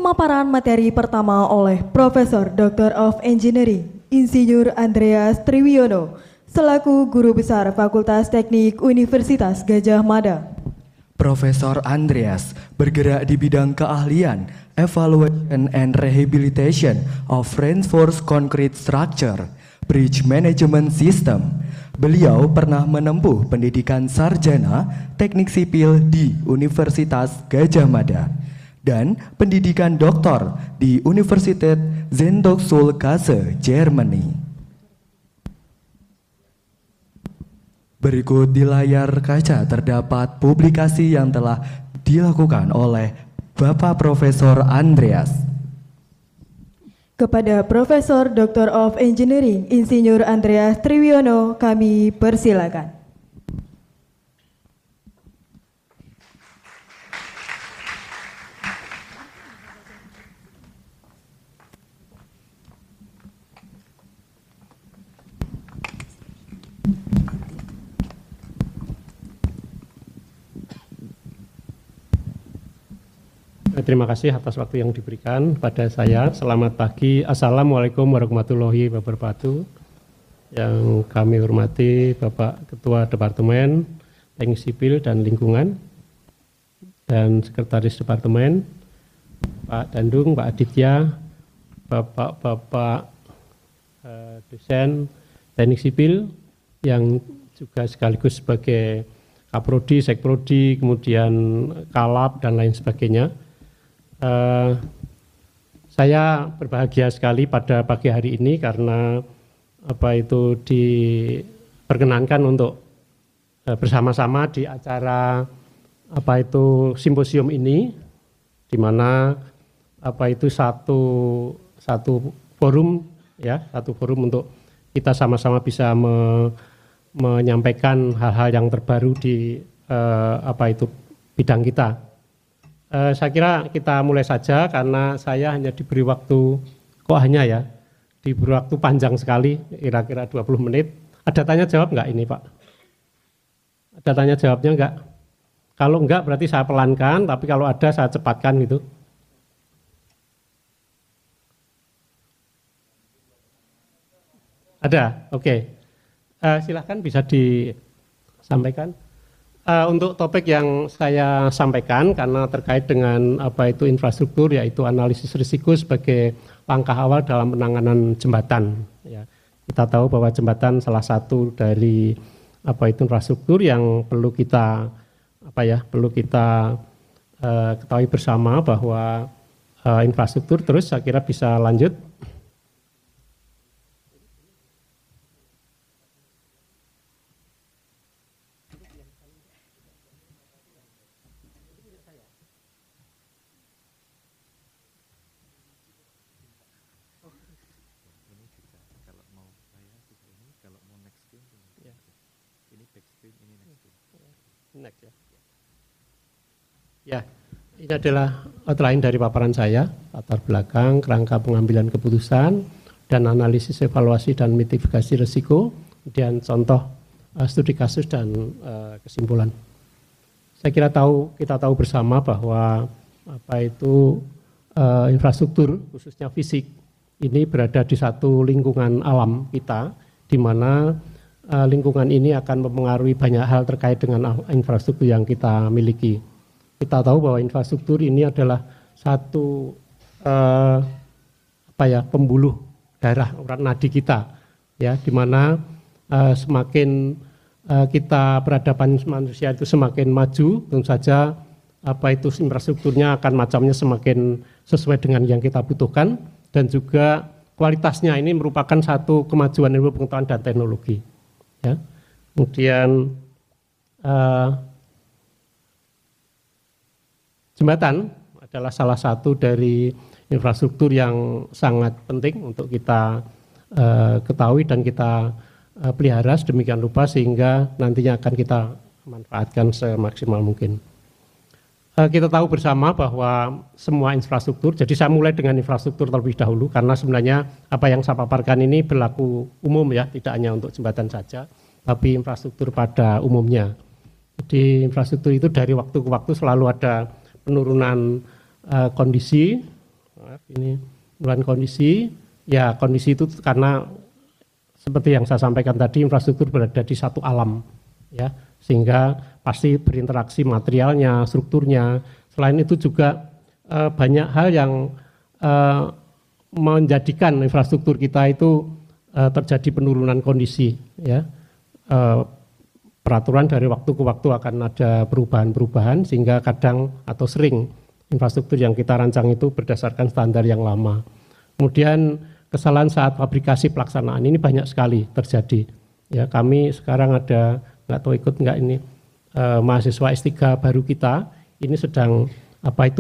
Pemaparan materi pertama oleh Profesor Dr. of Engineering, Insinyur Andreas Triwiono, selaku Guru Besar Fakultas Teknik Universitas Gadjah Mada. Profesor Andreas bergerak di bidang keahlian Evaluation and Rehabilitation of Reinforced Concrete Structure, Bridge Management System. Beliau pernah menempuh pendidikan sarjana teknik sipil di Universitas Gadjah Mada dan pendidikan doktor di Universität Zenthochschule-Kassel, Germany. Berikut di layar kaca terdapat publikasi yang telah dilakukan oleh Bapak Profesor Andreas. Kepada Profesor Dr. of Engineering, Insinyur Andreas Triwiono, kami persilakan. Terima kasih atas waktu yang diberikan pada saya. Selamat pagi. Assalamualaikum warahmatullahi wabarakatuh. Yang kami hormati Bapak Ketua Departemen Teknik Sipil dan Lingkungan dan Sekretaris Departemen, Pak Dandung, Pak Aditya, Bapak-Bapak dosen Teknik Sipil yang juga sekaligus sebagai Kaprodi, Sekprodi, kemudian Kalab dan lain sebagainya. Saya berbahagia sekali pada pagi hari ini karena diperkenankan untuk bersama-sama di acara simposium ini, di mana satu forum untuk kita sama-sama bisa menyampaikan hal-hal yang terbaru di bidang kita. Saya kira kita mulai saja karena saya hanya diberi waktu, diberi waktu panjang sekali, kira-kira 20 menit. Ada tanya jawab enggak ini Pak? Ada tanya jawabnya enggak? Kalau enggak berarti saya pelankan, tapi kalau ada saya cepatkan gitu. Ada, oke. Silahkan bisa disampaikan. Untuk topik yang saya sampaikan karena terkait dengan infrastruktur, yaitu analisis risiko sebagai langkah awal dalam penanganan jembatan. Ya, kita tahu bahwa jembatan salah satu dari infrastruktur yang perlu kita ketahui bersama bahwa infrastruktur terus saya kira bisa lanjut. Ya, ini adalah outline dari paparan saya, latar belakang, kerangka pengambilan keputusan, dan analisis evaluasi dan mitigasi risiko, dan contoh studi kasus dan kesimpulan. Saya kira kita tahu bersama bahwa infrastruktur, khususnya fisik, ini berada di satu lingkungan alam kita, di mana lingkungan ini akan mempengaruhi banyak hal terkait dengan infrastruktur yang kita miliki. Kita tahu bahwa infrastruktur ini adalah satu pembuluh darah urat nadi kita, ya, di mana semakin kita peradaban manusia itu semakin maju, tentu saja infrastrukturnya akan macamnya semakin sesuai dengan yang kita butuhkan, dan juga kualitasnya ini merupakan satu kemajuan ilmu pengetahuan dan teknologi. Ya. Kemudian jembatan adalah salah satu dari infrastruktur yang sangat penting untuk kita ketahui dan kita pelihara sedemikian rupa sehingga nantinya akan kita manfaatkan semaksimal mungkin. Kita tahu bersama bahwa semua infrastruktur, jadi saya mulai dengan infrastruktur terlebih dahulu karena sebenarnya apa yang saya paparkan ini berlaku umum ya, tidak hanya untuk jembatan saja, tapi infrastruktur pada umumnya. Jadi infrastruktur itu dari waktu ke waktu selalu ada penurunan kondisi Maaf, ini penurunan kondisi. Ya, kondisi itu karena seperti yang saya sampaikan tadi, infrastruktur berada di satu alam, ya, sehingga pasti berinteraksi materialnya, strukturnya. Selain itu juga banyak hal yang menjadikan infrastruktur kita itu terjadi penurunan kondisi, ya. Peraturan dari waktu ke waktu akan ada perubahan-perubahan sehingga kadang atau sering infrastruktur yang kita rancang itu berdasarkan standar yang lama. Kemudian kesalahan saat fabrikasi pelaksanaan ini banyak sekali terjadi. Ya, kami sekarang ada, nggak tahu ikut nggak ini, mahasiswa S3 baru kita ini sedang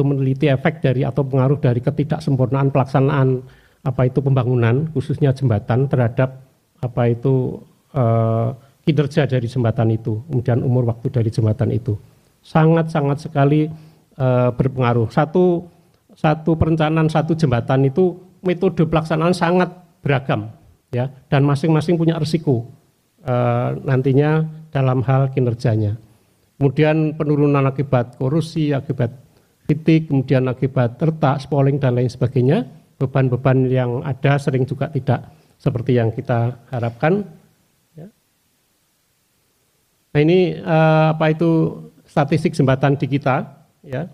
meneliti efek dari atau pengaruh dari ketidaksempurnaan pelaksanaan pembangunan khususnya jembatan terhadap kinerja dari jembatan itu, kemudian umur waktu dari jembatan itu sangat-sangat sekali berpengaruh. Satu perencanaan satu jembatan itu metode pelaksanaan sangat beragam, ya, dan masing-masing punya risiko nantinya dalam hal kinerjanya. Kemudian penurunan akibat korosi, akibat titik, kemudian akibat retak, spalling dan lain sebagainya. Beban-beban yang ada sering juga tidak seperti yang kita harapkan. Nah, ini statistik jembatan di kita, ya,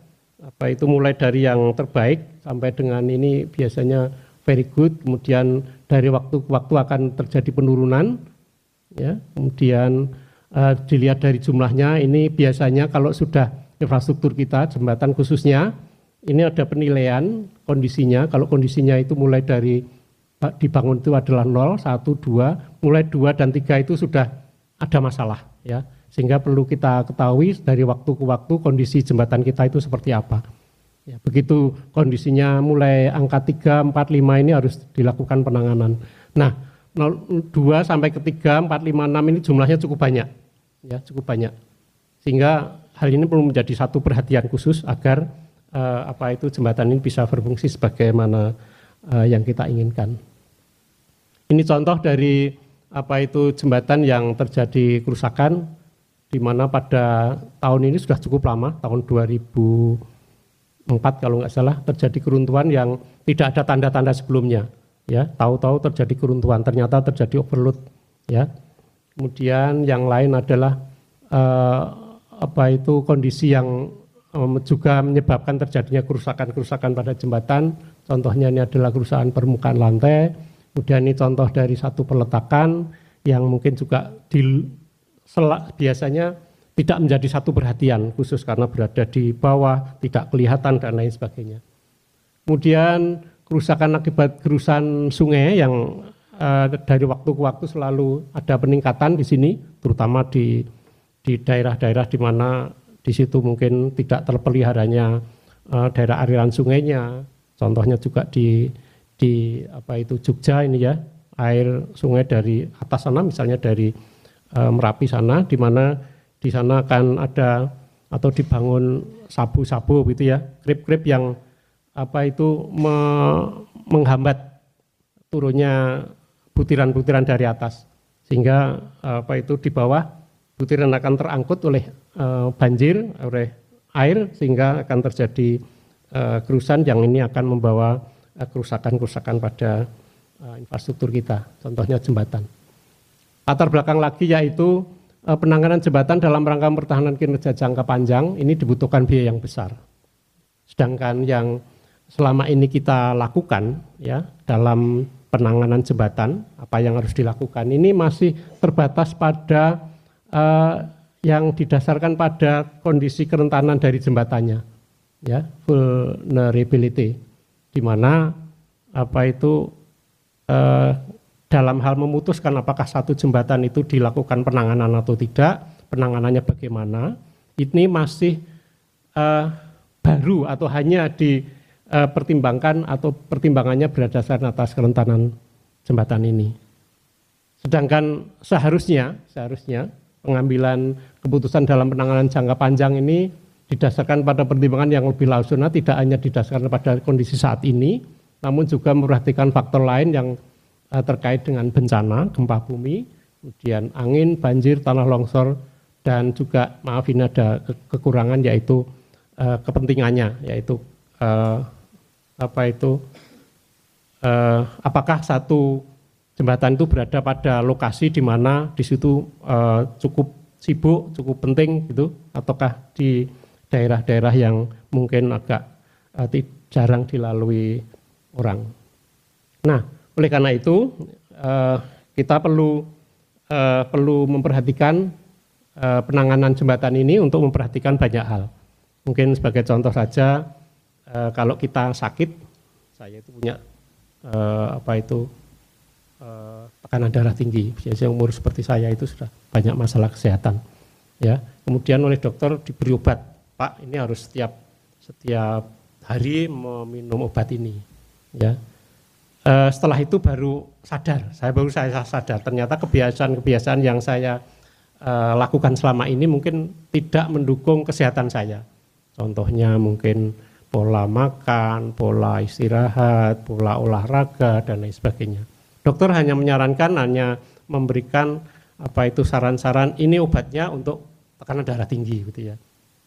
mulai dari yang terbaik sampai dengan ini biasanya very good, kemudian dari waktu ke waktu akan terjadi penurunan, ya, kemudian dilihat dari jumlahnya, ini biasanya kalau sudah infrastruktur kita jembatan khususnya, ini ada penilaian kondisinya. Kalau kondisinya itu mulai dari dibangun itu adalah 0, 1, 2, mulai 2 dan 3 itu sudah ada masalah, ya, sehingga perlu kita ketahui dari waktu ke waktu kondisi jembatan kita itu seperti apa. Ya, begitu kondisinya mulai angka 3, 4, 5 ini harus dilakukan penanganan. Nah, 2 sampai ke 3, 4, 5, 6 ini jumlahnya cukup banyak, ya, cukup banyak. Sehingga hal ini perlu menjadi satu perhatian khusus agar jembatan ini bisa berfungsi sebagaimana yang kita inginkan. Ini contoh dari jembatan yang terjadi kerusakan, di mana pada tahun ini sudah cukup lama, tahun 2004 kalau nggak salah, terjadi keruntuhan yang tidak ada tanda-tanda sebelumnya, ya, tahu-tahu terjadi keruntuhan, ternyata terjadi overload, ya. Kemudian yang lain adalah kondisi yang juga menyebabkan terjadinya kerusakan-kerusakan pada jembatan. Contohnya ini adalah kerusakan permukaan lantai. Kemudian ini contoh dari satu peletakan yang mungkin juga biasanya tidak menjadi satu perhatian khusus karena berada di bawah, tidak kelihatan dan lain sebagainya. Kemudian kerusakan akibat gerusan sungai yang dari waktu ke waktu selalu ada peningkatan di sini, terutama di daerah-daerah di mana di situ mungkin tidak terpeliharanya daerah aliran sungainya. Contohnya juga di Jogja ini, ya, air sungai dari atas sana, misalnya dari Merapi sana, di mana di sana akan ada atau dibangun sabu-sabu gitu, ya, krip-krip yang menghambat turunnya butiran-butiran dari atas, sehingga di bawah butiran akan terangkut oleh banjir, oleh air, sehingga akan terjadi kerusakan yang ini akan membawa kerusakan-kerusakan pada infrastruktur kita, contohnya jembatan. Latar belakang lagi yaitu penanganan jembatan dalam rangka pertahanan kinerja jangka panjang ini dibutuhkan biaya yang besar. Sedangkan yang selama ini kita lakukan, ya, dalam penanganan jembatan, apa yang harus dilakukan ini masih terbatas pada yang didasarkan pada kondisi kerentanan dari jembatannya, ya, vulnerability, di mana dalam hal memutuskan apakah satu jembatan itu dilakukan penanganan atau tidak, penanganannya bagaimana, ini masih baru atau hanya dipertimbangkan atau pertimbangannya berdasarkan atas kerentanan jembatan ini. Sedangkan seharusnya pengambilan keputusan dalam penanganan jangka panjang ini didasarkan pada pertimbangan yang lebih rasional, tidak hanya didasarkan pada kondisi saat ini, namun juga memperhatikan faktor lain yang terkait dengan bencana, gempa bumi, kemudian angin, banjir, tanah longsor, dan juga maaf ini ada kekurangan yaitu kepentingannya, yaitu apakah satu jembatan itu berada pada lokasi di mana di situ cukup sibuk, cukup penting gitu, ataukah di daerah-daerah yang mungkin agak jarang dilalui orang. Nah, oleh karena itu kita perlu memperhatikan penanganan jembatan ini untuk memperhatikan banyak hal. Mungkin sebagai contoh saja, kalau kita sakit, saya itu punya tekanan darah tinggi. Biasanya umur seperti saya itu sudah banyak masalah kesehatan. Ya, kemudian oleh dokter diberi obat, Pak, ini harus setiap hari meminum obat ini. Ya, setelah itu baru saya sadar ternyata kebiasaan yang saya lakukan selama ini mungkin tidak mendukung kesehatan saya. Contohnya mungkin pola makan, pola istirahat, pola olahraga dan lain sebagainya. Dokter hanya menyarankan, hanya memberikan saran-saran ini obatnya untuk tekanan darah tinggi gitu ya.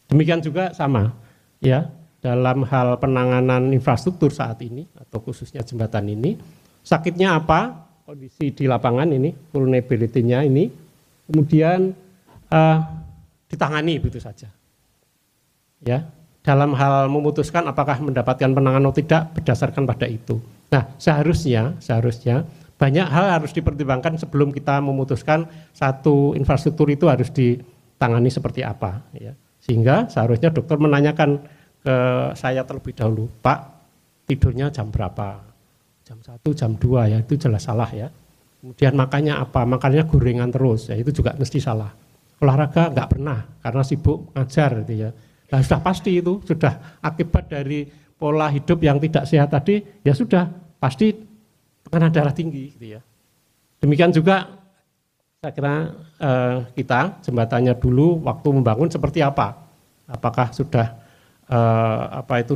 Demikian juga sama ya dalam hal penanganan infrastruktur saat ini atau khususnya jembatan ini. Sakitnya apa? Kondisi di lapangan ini, vulnerability-nya ini, kemudian ditangani begitu saja. Ya, dalam hal memutuskan apakah mendapatkan penanganan atau tidak berdasarkan pada itu. Nah, seharusnya banyak hal harus dipertimbangkan sebelum kita memutuskan satu infrastruktur itu harus ditangani seperti apa. Ya. Sehingga seharusnya dokter menanyakan ke saya terlebih dahulu, Pak, tidurnya jam berapa? Jam 1, jam 2 ya, itu jelas salah ya. Kemudian makannya apa? Makannya gorengan terus, ya itu juga mesti salah. Olahraga enggak pernah karena sibuk ngajar gitu ya. Nah, sudah pasti itu sudah akibat dari pola hidup yang tidak sehat tadi, ya sudah pasti tekanan darah tinggi gitu ya. Demikian juga saya kira kita jembatannya dulu waktu membangun seperti apa? Apakah sudah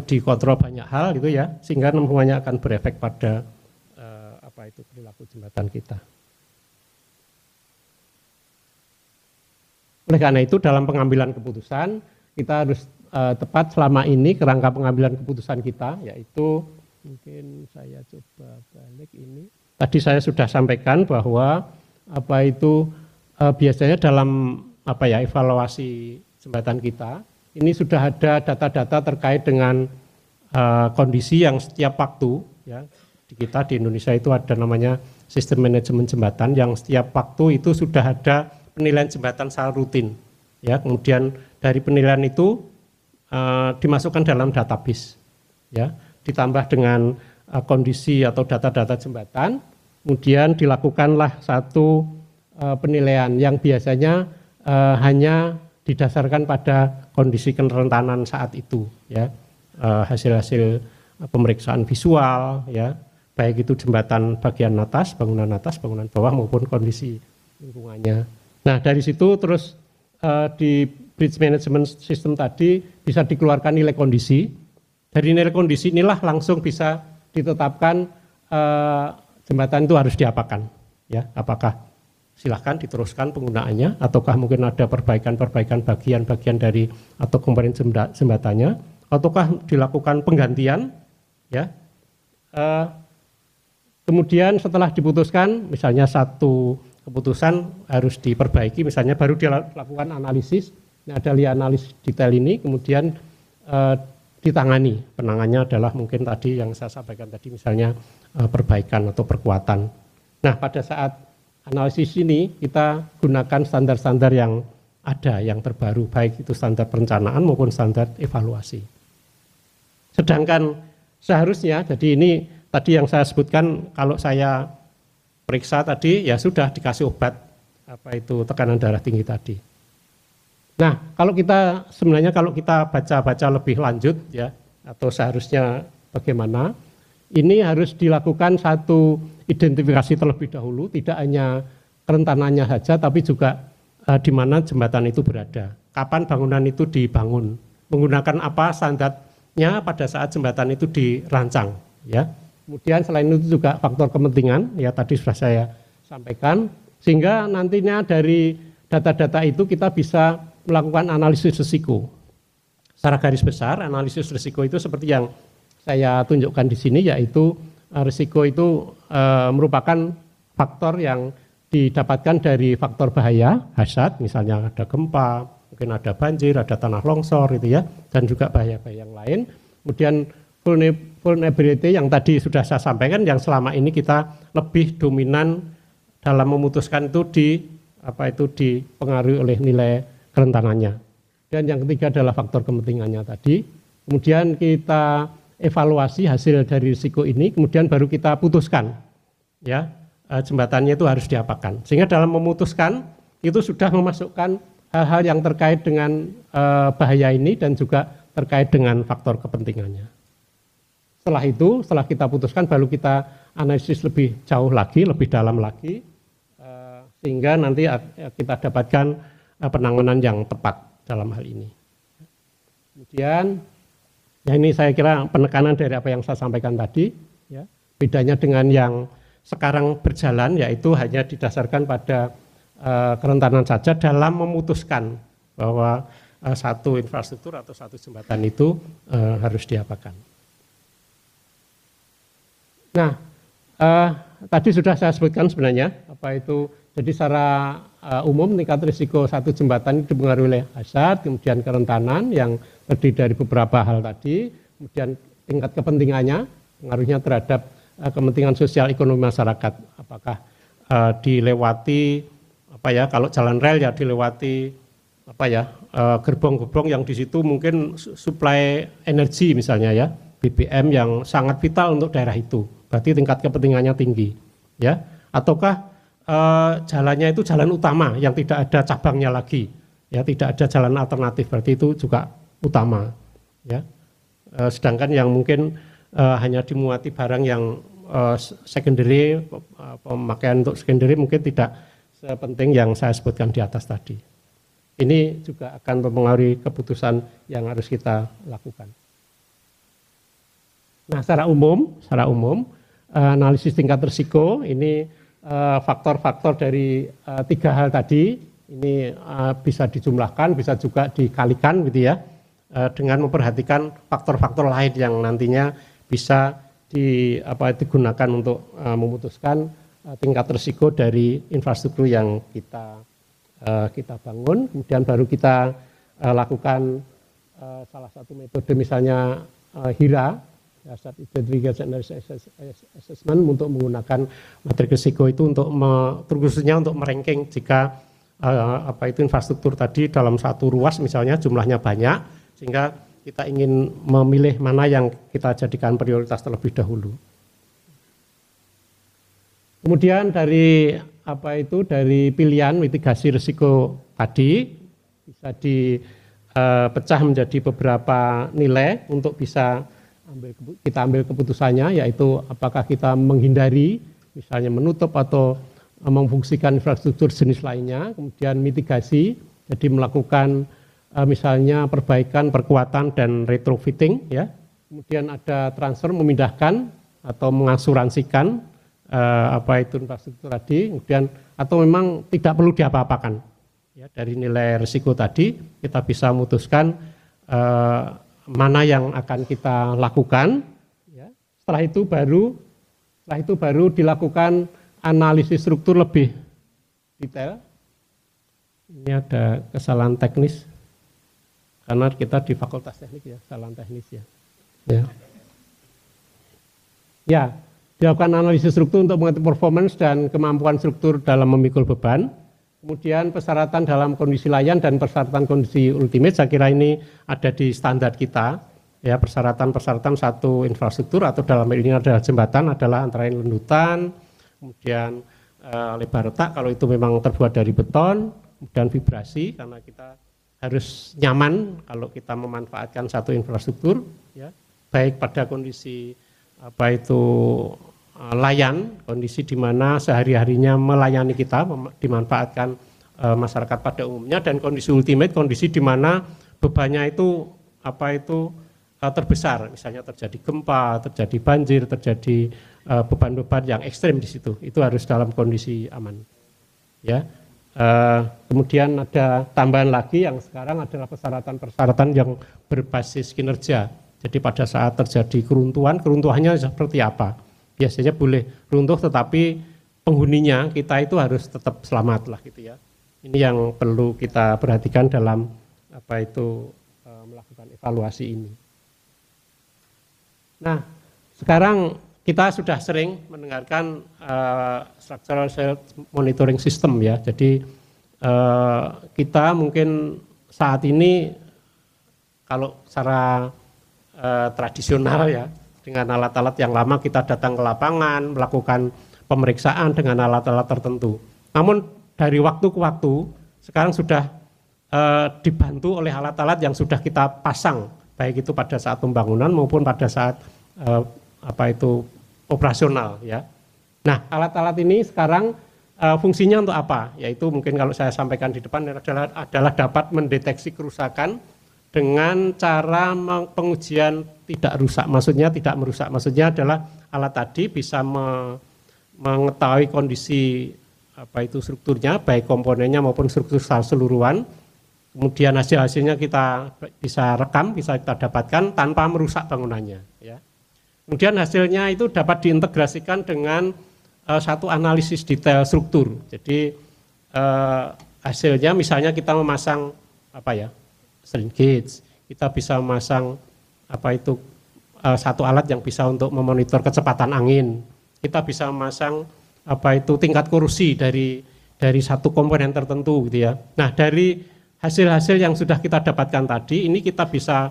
dikontrol banyak hal gitu ya, sehingga semuanya akan berefek pada perilaku jembatan kita. Oleh karena itu dalam pengambilan keputusan kita harus tepat selama ini kerangka pengambilan keputusan kita, yaitu mungkin saya coba balik ini. Tadi saya sudah sampaikan bahwa biasanya dalam evaluasi jembatan kita ini sudah ada data-data terkait dengan kondisi yang setiap waktu ya. Di kita di Indonesia itu ada namanya sistem manajemen jembatan yang setiap waktu itu sudah ada penilaian jembatan secara rutin. Ya, kemudian dari penilaian itu dimasukkan dalam database. Ya, ditambah dengan kondisi atau data-data jembatan, kemudian dilakukanlah satu penilaian yang biasanya hanya didasarkan pada kondisi kerentanan saat itu, ya, hasil-hasil pemeriksaan visual, ya, baik itu jembatan bagian atas, bangunan bawah maupun kondisi lingkungannya. Nah dari situ terus di bridge management system tadi bisa dikeluarkan nilai kondisi. Dari nilai kondisi inilah langsung bisa ditetapkan jembatan itu harus diapakan, ya, apakah silahkan diteruskan penggunaannya ataukah mungkin ada perbaikan-perbaikan bagian-bagian dari atau komponen jembatannya ataukah dilakukan penggantian, ya. Kemudian setelah diputuskan misalnya satu keputusan harus diperbaiki, misalnya baru dilakukan analisis. Nah, dari analis detail ini kemudian ditangani. Penanganannya adalah mungkin tadi yang saya sampaikan tadi, misalnya perbaikan atau perkuatan. Nah, pada saat analisis ini kita gunakan standar-standar yang ada, yang terbaru, baik itu standar perencanaan maupun standar evaluasi. Sedangkan seharusnya, jadi ini tadi yang saya sebutkan, kalau saya periksa tadi ya sudah dikasih obat tekanan darah tinggi tadi. Nah, kalau kita baca lebih lanjut ya, atau seharusnya bagaimana, ini harus dilakukan satu identifikasi terlebih dahulu, tidak hanya kerentanannya saja, tapi juga di mana jembatan itu berada. Kapan bangunan itu dibangun, menggunakan apa standarnya pada saat jembatan itu dirancang, ya. Kemudian selain itu juga faktor kepentingan, ya tadi sudah saya sampaikan, sehingga nantinya dari data-data itu kita bisa melakukan analisis risiko. Secara garis besar, analisis risiko itu seperti yang saya tunjukkan di sini, yaitu risiko itu merupakan faktor yang didapatkan dari faktor bahaya, hazard, misalnya ada gempa, mungkin ada banjir, ada tanah longsor gitu ya, dan juga bahaya-bahaya yang lain. Kemudian vulnerability yang tadi sudah saya sampaikan, yang selama ini kita lebih dominan dalam memutuskan itu dipengaruhi oleh nilai kerentanannya. Dan yang ketiga adalah faktor kepentingannya tadi. Kemudian kita evaluasi hasil dari risiko ini, kemudian baru kita putuskan, ya jembatannya itu harus diapakan. Sehingga dalam memutuskan itu sudah memasukkan hal-hal yang terkait dengan bahaya ini dan juga terkait dengan faktor kepentingannya. Setelah itu, setelah kita putuskan, baru kita analisis lebih jauh lagi, lebih dalam lagi, sehingga nanti kita dapatkan penanganan yang tepat dalam hal ini. Kemudian, ya ini saya kira penekanan dari apa yang saya sampaikan tadi, ya, bedanya dengan yang sekarang berjalan, yaitu hanya didasarkan pada kerentanan saja dalam memutuskan bahwa satu infrastruktur atau satu jembatan itu harus diapakan. Nah, tadi sudah saya sebutkan sebenarnya apa itu. Jadi secara umum tingkat risiko satu jembatan itu dipengaruhi oleh hazard, kemudian kerentanan yang terdiri dari beberapa hal tadi, kemudian tingkat kepentingannya, pengaruhnya terhadap kepentingan sosial ekonomi masyarakat, apakah dilewati kalau jalan rel ya dilewati gerbong-gerbong yang di situ mungkin suplai energi misalnya ya, BBM yang sangat vital untuk daerah itu, berarti tingkat kepentingannya tinggi ya. Ataukah jalannya itu jalan utama yang tidak ada cabangnya lagi ya, tidak ada jalan alternatif, berarti itu juga utama ya. Sedangkan yang mungkin hanya dimuati barang yang secondary, pemakaian untuk secondary mungkin tidak sepenting yang saya sebutkan di atas tadi. Ini juga akan mempengaruhi keputusan yang harus kita lakukan. Nah, secara umum analisis tingkat risiko ini faktor-faktor dari tiga hal tadi ini bisa dijumlahkan, bisa juga dikalikan gitu ya, dengan memperhatikan faktor-faktor lain yang nantinya bisa digunakan untuk memutuskan tingkat risiko dari infrastruktur yang kita bangun. Kemudian baru kita lakukan salah satu metode misalnya HIRA, Hazard Identification Assessment, untuk menggunakan materi risiko itu untuk khususnya untuk meranking jika infrastruktur tadi dalam satu ruas misalnya jumlahnya banyak, sehingga kita ingin memilih mana yang kita jadikan prioritas terlebih dahulu. Kemudian dari dari pilihan mitigasi risiko tadi bisa dipecah menjadi beberapa nilai untuk bisa kita ambil keputusannya, yaitu apakah kita menghindari misalnya menutup atau memfungsikan infrastruktur jenis lainnya, kemudian mitigasi jadi melakukan misalnya perbaikan, perkuatan dan retrofitting ya. Kemudian ada transfer, memindahkan atau mengasuransikan infrastruktur tadi, kemudian atau memang tidak perlu diapa-apakan. Ya, dari nilai risiko tadi kita bisa memutuskan mana yang akan kita lakukan ya. Setelah itu baru dilakukan analisis struktur lebih detail. Ini ada kesalahan teknis karena kita di Fakultas Teknik ya, kesalahan teknis ya. Ya, dilakukan analisis struktur untuk mengerti performance dan kemampuan struktur dalam memikul beban. Kemudian persyaratan dalam kondisi layan dan persyaratan kondisi ultimate, saya kira ini ada di standar kita. Ya, persyaratan satu infrastruktur atau dalam hal ini adalah jembatan adalah antara lain lendutan, kemudian lebar retak kalau itu memang terbuat dari beton, kemudian vibrasi karena kita harus nyaman kalau kita memanfaatkan satu infrastruktur, ya, baik pada kondisi layan, kondisi di mana sehari-harinya melayani kita, dimanfaatkan masyarakat pada umumnya, dan kondisi ultimate, kondisi di mana bebannya itu terbesar, misalnya terjadi gempa, terjadi banjir, terjadi beban-beban yang ekstrim di situ, itu harus dalam kondisi aman. Ya, kemudian ada tambahan lagi yang sekarang adalah persyaratan-persyaratan yang berbasis kinerja. Jadi pada saat terjadi keruntuhannya seperti apa? Biasanya boleh runtuh tetapi penghuninya kita itu harus tetap selamat lah gitu ya. Ini yang perlu kita perhatikan dalam melakukan evaluasi ini. Nah, sekarang kita sudah sering mendengarkan structural health monitoring system ya. Jadi kita mungkin saat ini kalau secara tradisional ya, dengan alat-alat yang lama kita datang ke lapangan, melakukan pemeriksaan dengan alat-alat tertentu. Namun dari waktu ke waktu sekarang sudah dibantu oleh alat-alat yang sudah kita pasang, baik itu pada saat pembangunan maupun pada saat operasional ya. Nah, alat-alat ini sekarang fungsinya untuk apa? Yaitu mungkin kalau saya sampaikan di depan adalah dapat mendeteksi kerusakan dengan cara pengujian tidak rusak, maksudnya tidak merusak. Maksudnya adalah alat tadi bisa mengetahui kondisi strukturnya, baik komponennya maupun struktur keseluruhan. Kemudian hasil-hasilnya kita bisa rekam, bisa kita dapatkan tanpa merusak bangunannya. Ya. Kemudian hasilnya itu dapat diintegrasikan dengan satu analisis detail struktur. Jadi hasilnya misalnya kita memasang strain gauge, kita bisa memasang satu alat yang bisa untuk memonitor kecepatan angin. Kita bisa memasang tingkat korupsi dari satu komponen tertentu gitu ya. Nah, dari hasil-hasil yang sudah kita dapatkan tadi ini kita bisa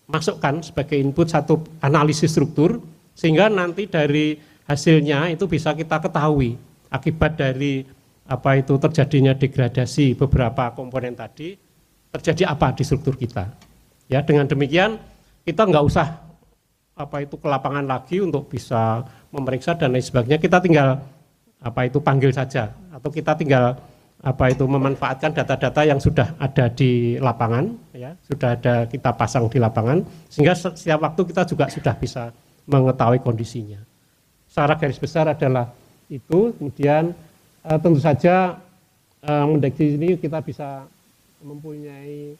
masukkan sebagai input satu analisis struktur sehingga nanti dari hasilnya itu bisa kita ketahui akibat dari terjadinya degradasi beberapa komponen tadi terjadi apa di struktur kita. Ya, dengan demikian kita nggak usah ke lapangan lagi untuk bisa memeriksa dan lain sebagainya. Kita tinggal panggil saja atau kita tinggal memanfaatkan data-data yang sudah ada di lapangan, ya, sudah ada kita pasang di lapangan sehingga setiap waktu kita juga sudah bisa mengetahui kondisinya. Secara garis besar adalah itu. Kemudian tentu saja mendeteksi ini kita bisa mempunyai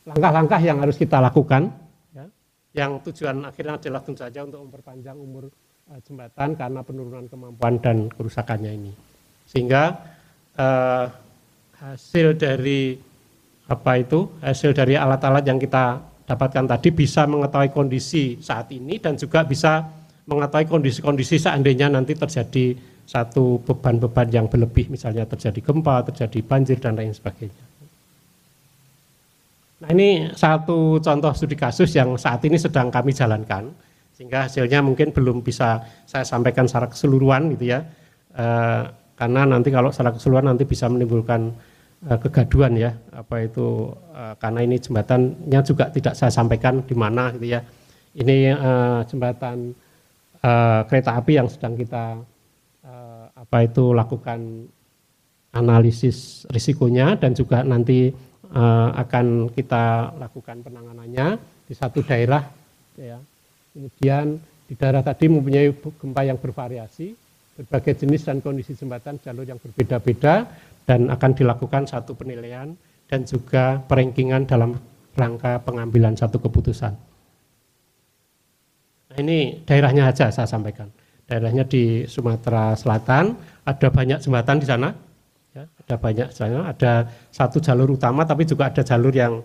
langkah-langkah yang harus kita lakukan ya, yang tujuan akhirnya adalah tentu saja untuk memperpanjang umur jembatan karena penurunan kemampuan dan kerusakannya ini, sehingga hasil dari alat-alat yang kita dapatkan tadi bisa mengetahui kondisi saat ini dan juga bisa mengetahui kondisi-kondisi seandainya nanti terjadi satu beban-beban yang berlebih, misalnya terjadi gempa, terjadi banjir, dan lain sebagainya. Nah, ini satu contoh studi kasus yang saat ini sedang kami jalankan, sehingga hasilnya mungkin belum bisa saya sampaikan secara keseluruhan gitu ya, karena nanti kalau secara keseluruhan nanti bisa menimbulkan kegaduhan ya, karena ini jembatannya juga tidak saya sampaikan di mana gitu ya. Ini jembatan kereta api yang sedang kita lakukan analisis risikonya dan juga nanti akan kita lakukan penanganannya di satu daerah ya. Kemudian di daerah tadi mempunyai gempa yang bervariasi, berbagai jenis dan kondisi jembatan, jalur yang berbeda-beda, dan akan dilakukan satu penilaian dan juga perankingan dalam rangka pengambilan satu keputusan. Nah, ini daerahnya aja saya sampaikan. Daerahnya di Sumatera Selatan, ada banyak jembatan di sana, ya, ada banyak sana, ada satu jalur utama, tapi juga ada jalur yang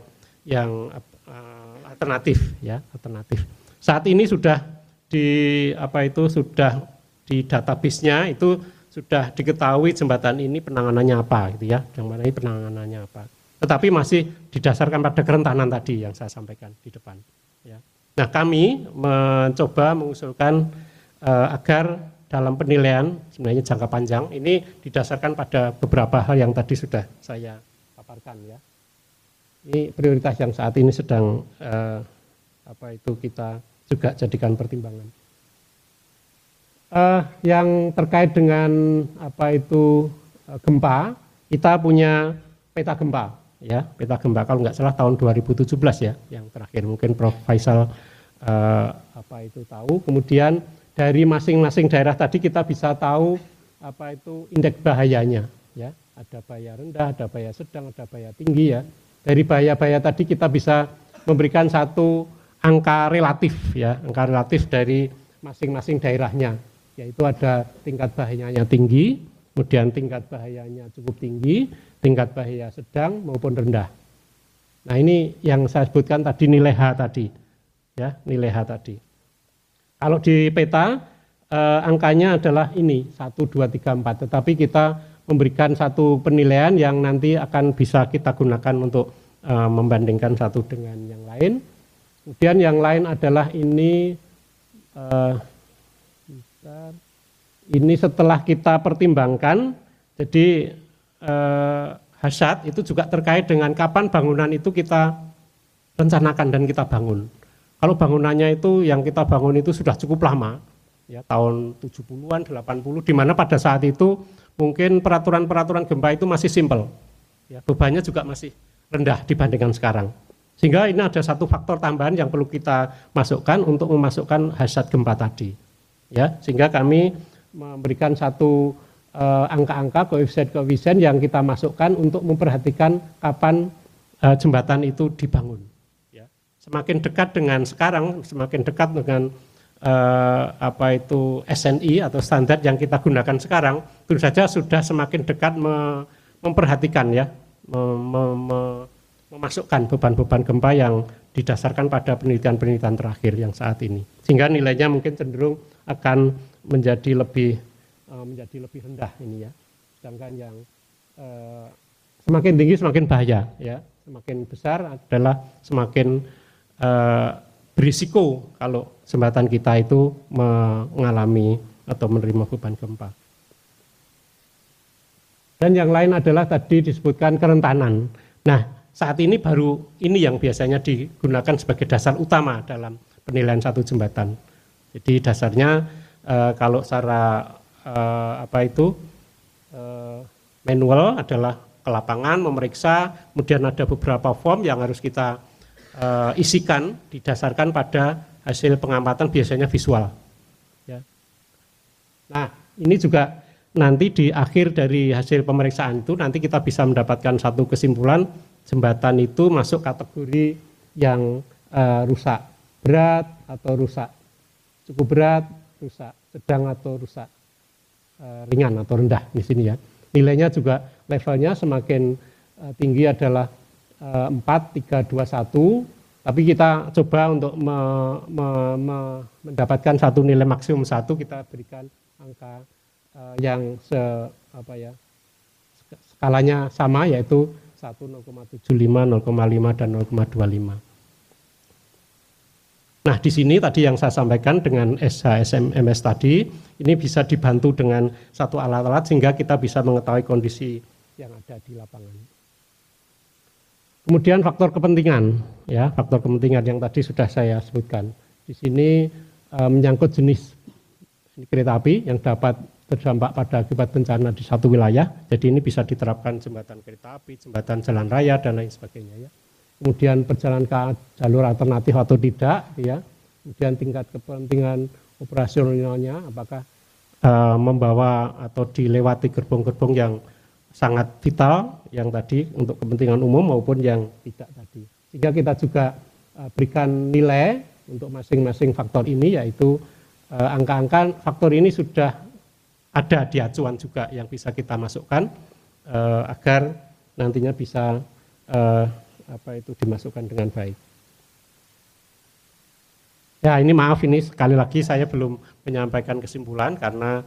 alternatif, ya, alternatif. Saat ini sudah di sudah di database-nya itu sudah diketahui jembatan ini penanganannya apa, gitu ya, yang mana ini penanganannya apa. Tetapi masih didasarkan pada kerentanan tadi yang saya sampaikan di depan. Ya. Nah, kami mencoba mengusulkan agar dalam penilaian sebenarnya jangka panjang ini didasarkan pada beberapa hal yang tadi sudah saya paparkan ya. Ini prioritas yang saat ini sedang kita juga jadikan pertimbangan. Yang terkait dengan gempa, kita punya peta gempa ya, peta gempa kalau nggak salah tahun 2017 ya, yang terakhir mungkin Prof Faisal tahu. Kemudian dari masing-masing daerah tadi kita bisa tahu indeks bahayanya ya, ada bahaya rendah, ada bahaya sedang, ada bahaya tinggi ya. Dari bahaya-bahaya tadi kita bisa memberikan satu angka relatif ya, angka relatif dari masing-masing daerahnya, yaitu ada tingkat bahayanya tinggi, kemudian tingkat bahayanya cukup tinggi, tingkat bahaya sedang maupun rendah. Nah ini yang saya sebutkan tadi nilai H tadi, ya nilai H tadi. Kalau di peta angkanya adalah ini 1, 2, 3, 4, tetapi kita memberikan satu penilaian yang nanti akan bisa kita gunakan untuk membandingkan satu dengan yang lain. Kemudian yang lain adalah ini setelah kita pertimbangkan, jadi hazard itu juga terkait dengan kapan bangunan itu kita rencanakan dan kita bangun. Kalau bangunannya itu yang kita bangun itu sudah cukup lama, ya tahun 70-an, 80, di mana pada saat itu mungkin peraturan-peraturan gempa itu masih simpel, ya, bebannya juga masih rendah dibandingkan sekarang. Sehingga ini ada satu faktor tambahan yang perlu kita masukkan untuk memasukkan hazard gempa tadi. Ya, sehingga kami memberikan satu angka-angka koefisien-koefisien yang kita masukkan untuk memperhatikan kapan jembatan itu dibangun. Ya. Semakin dekat dengan sekarang, semakin dekat dengan SNI atau standar yang kita gunakan sekarang, tentu saja sudah semakin dekat memperhatikan ya, memasukkan beban-beban gempa yang didasarkan pada penelitian-penelitian terakhir yang saat ini. Sehingga nilainya mungkin cenderung akan menjadi lebih rendah ini ya. Sedangkan yang semakin tinggi semakin bahaya ya. Semakin besar adalah semakin berisiko kalau jembatan kita itu mengalami atau menerima beban gempa. Dan yang lain adalah tadi disebutkan kerentanan. Nah, saat ini baru ini yang biasanya digunakan sebagai dasar utama dalam penilaian satu jembatan. Jadi dasarnya kalau secara manual adalah ke lapangan memeriksa, kemudian ada beberapa form yang harus kita isikan didasarkan pada hasil pengamatan biasanya visual. Ya. Nah, ini juga nanti di akhir dari hasil pemeriksaan itu nanti kita bisa mendapatkan satu kesimpulan jembatan itu masuk kategori yang rusak berat atau rusak cukup berat, rusak sedang atau rusak ringan atau rendah di sini ya. Nilainya juga levelnya semakin tinggi adalah 4, 3, 2, 1. Tapi kita coba untuk mendapatkan satu nilai maksimum 1, kita berikan angka yang skalanya sama, yaitu 1, 0,75, 0,5, dan 0,25. Nah, di sini tadi yang saya sampaikan dengan SHSMS tadi, ini bisa dibantu dengan satu alat-alat sehingga kita bisa mengetahui kondisi yang ada di lapangan. Kemudian faktor kepentingan, ya, faktor kepentingan yang tadi sudah saya sebutkan. Di sini menyangkut jenis kereta api yang dapat terdampak pada akibat bencana di satu wilayah. Jadi ini bisa diterapkan jembatan kereta api, jembatan jalan raya dan lain sebagainya. Ya. Kemudian perjalanan ke jalur alternatif atau tidak, ya. Kemudian tingkat kepentingan operasionalnya, apakah membawa atau dilewati gerbong-gerbong yang sangat vital yang tadi untuk kepentingan umum maupun yang tidak tadi. Sehingga kita juga berikan nilai untuk masing-masing faktor ini, yaitu angka-angka faktor ini sudah ada di acuan juga yang bisa kita masukkan agar nantinya bisa dimasukkan dengan baik. Ya, ini maaf, ini sekali lagi saya belum menyampaikan kesimpulan karena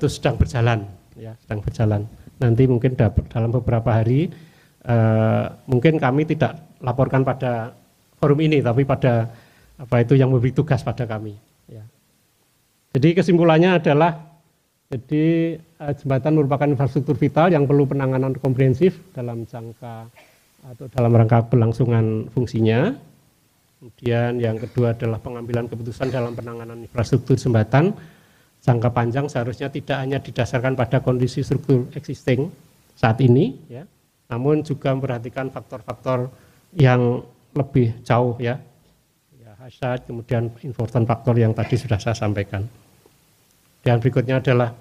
sedang berjalan, ya, sedang berjalan. Nanti mungkin dalam beberapa hari mungkin kami tidak laporkan pada forum ini, tapi pada yang memberi tugas pada kami. Ya. Jadi kesimpulannya adalah, jadi jembatan merupakan infrastruktur vital yang perlu penanganan komprehensif dalam jangka atau dalam rangka kelangsungan fungsinya. Kemudian yang kedua adalah pengambilan keputusan dalam penanganan infrastruktur jembatan jangka panjang seharusnya tidak hanya didasarkan pada kondisi struktur existing saat ini, ya, namun juga memperhatikan faktor-faktor yang lebih jauh, ya, hazard, kemudian important faktor yang tadi sudah saya sampaikan. Dan berikutnya adalah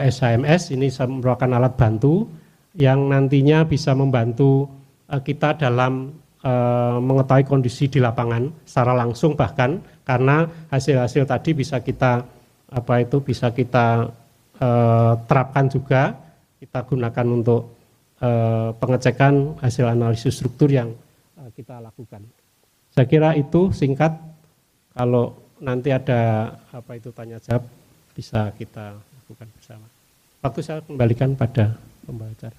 SHMS, ini merupakan alat bantu yang nantinya bisa membantu kita dalam mengetahui kondisi di lapangan secara langsung, bahkan karena hasil-hasil tadi bisa kita terapkan juga, kita gunakan untuk pengecekan hasil analisis struktur yang kita lakukan. Saya kira itu singkat. Kalau nanti ada tanya jawab bisa kita lakukan bersama. Waktu saya kembalikan pada pembawa acara.